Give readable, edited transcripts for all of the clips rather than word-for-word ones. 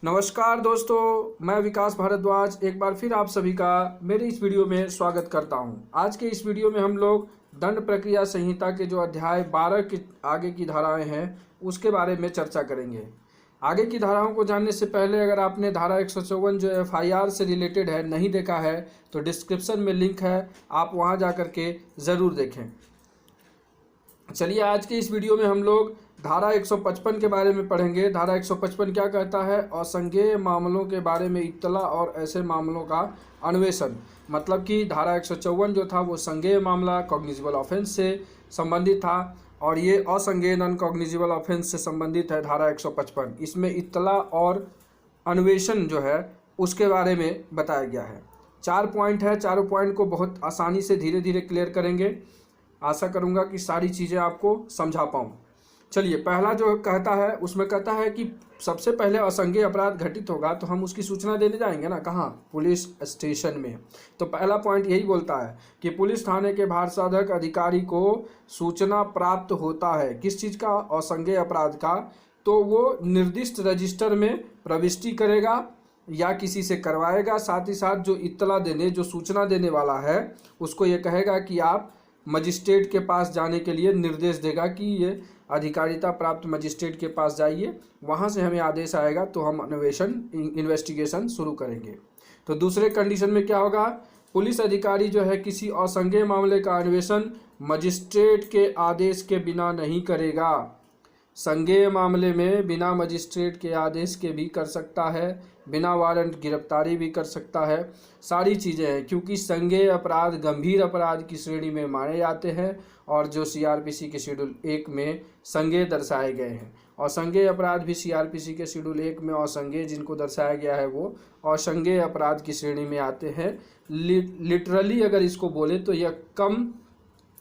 नमस्कार दोस्तों, मैं विकास भारद्वाज एक बार फिर आप सभी का मेरे इस वीडियो में स्वागत करता हूं। आज के इस वीडियो में हम लोग दंड प्रक्रिया संहिता के जो अध्याय 12 के आगे की धाराएं हैं उसके बारे में चर्चा करेंगे। आगे की धाराओं को जानने से पहले अगर आपने धारा 154 जो FIR से रिलेटेड है नहीं देखा है तो डिस्क्रिप्शन में लिंक है, आप वहां जा कर के ज़रूर देखें। चलिए आज के इस वीडियो में हम लोग धारा 155 के बारे में पढ़ेंगे। धारा 155 क्या कहता है? असंज्ञेय मामलों के बारे में इत्तला और ऐसे मामलों का अन्वेषण। मतलब कि धारा 154 जो था वो संज्ञेय मामला कॉग्निजिबल ऑफेंस से संबंधित था और ये असंज्ञेय नॉन कॉग्निजिबल ऑफेंस से संबंधित है धारा 155। इसमें इत्तला और अन्वेषण जो है उसके बारे में बताया गया है। 4 पॉइंट है, चारों पॉइंट को बहुत आसानी से धीरे धीरे क्लियर करेंगे। आशा करूँगा कि सारी चीज़ें आपको समझा पाऊँ। चलिए, पहला जो कहता है उसमें कहता है कि सबसे पहले असंज्ञेय अपराध घटित होगा तो हम उसकी सूचना देने जाएंगे ना, कहाँ? पुलिस स्टेशन में। तो पहला पॉइंट यही बोलता है कि पुलिस थाने के भारसाधक अधिकारी को सूचना प्राप्त होता है। किस चीज़ का? असंज्ञेय अपराध का। तो वो निर्दिष्ट रजिस्टर में प्रविष्टि करेगा या किसी से करवाएगा। साथ ही साथ जो इत्तला देने, जो सूचना देने वाला है उसको ये कहेगा कि आप मजिस्ट्रेट के पास जाने के लिए निर्देश देगा कि ये अधिकारिता प्राप्त मजिस्ट्रेट के पास जाइए, वहाँ से हमें आदेश आएगा तो हम अन्वेषण इन्वेस्टिगेशन शुरू करेंगे। तो दूसरे कंडीशन में क्या होगा? पुलिस अधिकारी जो है किसी असंज्ञेय मामले का अन्वेषण मजिस्ट्रेट के आदेश के बिना नहीं करेगा। संज्ञेय मामले में बिना मजिस्ट्रेट के आदेश के भी कर सकता है, बिना वारंट गिरफ्तारी भी कर सकता है। सारी चीज़ें हैं क्योंकि संज्ञेय अपराध गंभीर अपराध की श्रेणी में माने जाते हैं और जो CRPC के शेड्यूल 1 में संज्ञेय दर्शाए गए हैं। और संज्ञेय अपराध भी CRPC के शेड्यूल 1 में असंज्ञेय जिनको दर्शाया गया है वो असंज्ञेय अपराध की श्रेणी में आते हैं। लिटरली अगर इसको बोले तो यह कम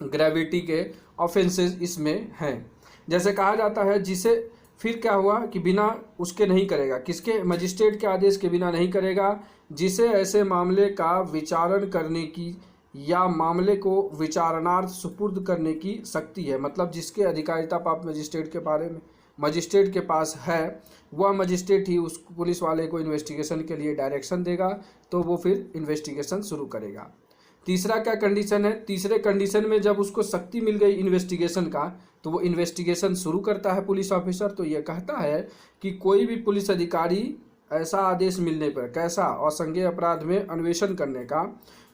ग्रेविटी के ऑफेंसेस इसमें हैं। जैसे कहा जाता है जिसे, फिर क्या हुआ कि बिना उसके नहीं करेगा, किसके? मजिस्ट्रेट के आदेश के बिना नहीं करेगा, जिसे ऐसे मामले का विचारण करने की या मामले को विचारणार्थ सुपुर्द करने की शक्ति है। मतलब जिसके अधिकारिता प्राप्त मजिस्ट्रेट के बारे में मजिस्ट्रेट के पास है, वह मजिस्ट्रेट ही उस पुलिस वाले को इन्वेस्टिगेशन के लिए डायरेक्शन देगा तो वो फिर इन्वेस्टिगेशन शुरू करेगा। तीसरा क्या कंडीशन है? तीसरे कंडीशन में जब उसको शक्ति मिल गई इन्वेस्टिगेशन का तो वो इन्वेस्टिगेशन शुरू करता है पुलिस ऑफिसर। तो ये कहता है कि कोई भी पुलिस अधिकारी ऐसा आदेश मिलने पर, कैसा? असंज्ञेय अपराध में अन्वेषण करने का,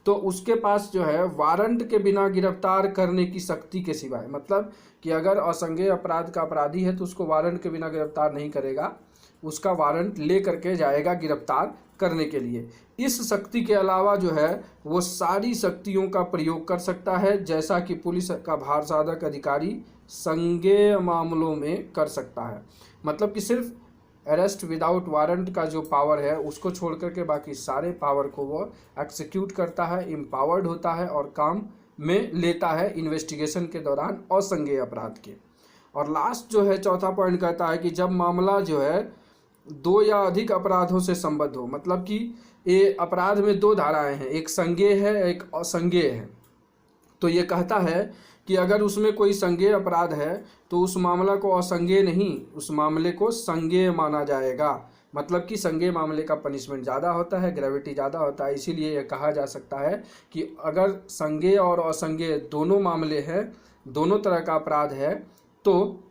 तो उसके पास जो है वारंट के बिना गिरफ्तार करने की शक्ति के सिवाय, मतलब कि अगर असंज्ञेय अपराध का अपराधी है तो उसको वारंट के बिना गिरफ्तार नहीं करेगा, उसका वारंट ले करके जाएगा गिरफ्तार करने के लिए। इस शक्ति के अलावा जो है वो सारी शक्तियों का प्रयोग कर सकता है जैसा कि पुलिस का भारसाधक अधिकारी संज्ञेय मामलों में कर सकता है। मतलब कि सिर्फ अरेस्ट विदाउट वारंट का जो पावर है उसको छोड़ करके बाकी सारे पावर को वो एक्सिक्यूट करता है, एम्पावर्ड होता है और काम में लेता है इन्वेस्टिगेशन के दौरान असंज्ञेय अपराध के। और लास्ट जो है चौथा पॉइंट कहता है कि जब मामला जो है 2 या अधिक अपराधों से संबद्ध हो। मतलब कि ये अपराध में 2 धाराएं हैं, एक संज्ञेय है एक असंज्ञेय है। तो ये कहता है कि अगर उसमें कोई संज्ञेय अपराध है तो उस मामला को असंज्ञेय नहीं, उस मामले को संज्ञेय माना जाएगा। मतलब कि संज्ञेय मामले का पनिशमेंट ज़्यादा होता है, ग्रेविटी ज़्यादा होता है। इसीलिए यह कहा जा सकता है कि अगर संज्ञेय और असंज्ञेय दोनों मामले हैं, दोनों तरह का अपराध है, तो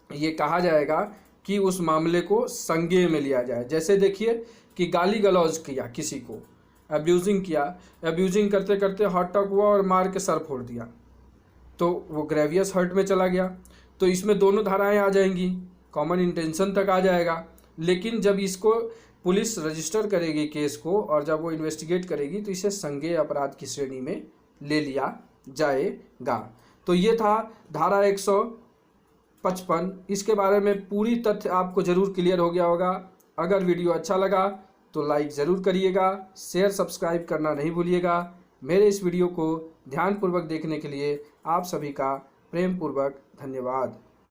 ये कहा जाएगा कि उस मामले को संज्ञेय में लिया जाए। जैसे देखिए कि गाली गलौज किया, किसी को अब्यूजिंग किया, अब्यूजिंग करते करते हॉट टॉक हुआ और मार के सर फोड़ दिया तो वो ग्रेवियस हर्ट में चला गया। तो इसमें दोनों धाराएं आ जाएंगी, कॉमन इंटेंशन तक आ जाएगा। लेकिन जब इसको पुलिस रजिस्टर करेगी केस को और जब वो इन्वेस्टिगेट करेगी तो इसे संज्ञेय अपराध की श्रेणी में ले लिया जाएगा। तो ये था धारा 155। इसके बारे में पूरी तथ्य आपको ज़रूर क्लियर हो गया होगा। अगर वीडियो अच्छा लगा तो लाइक ज़रूर करिएगा, शेयर सब्सक्राइब करना नहीं भूलिएगा। मेरे इस वीडियो को ध्यानपूर्वक देखने के लिए आप सभी का प्रेमपूर्वक धन्यवाद।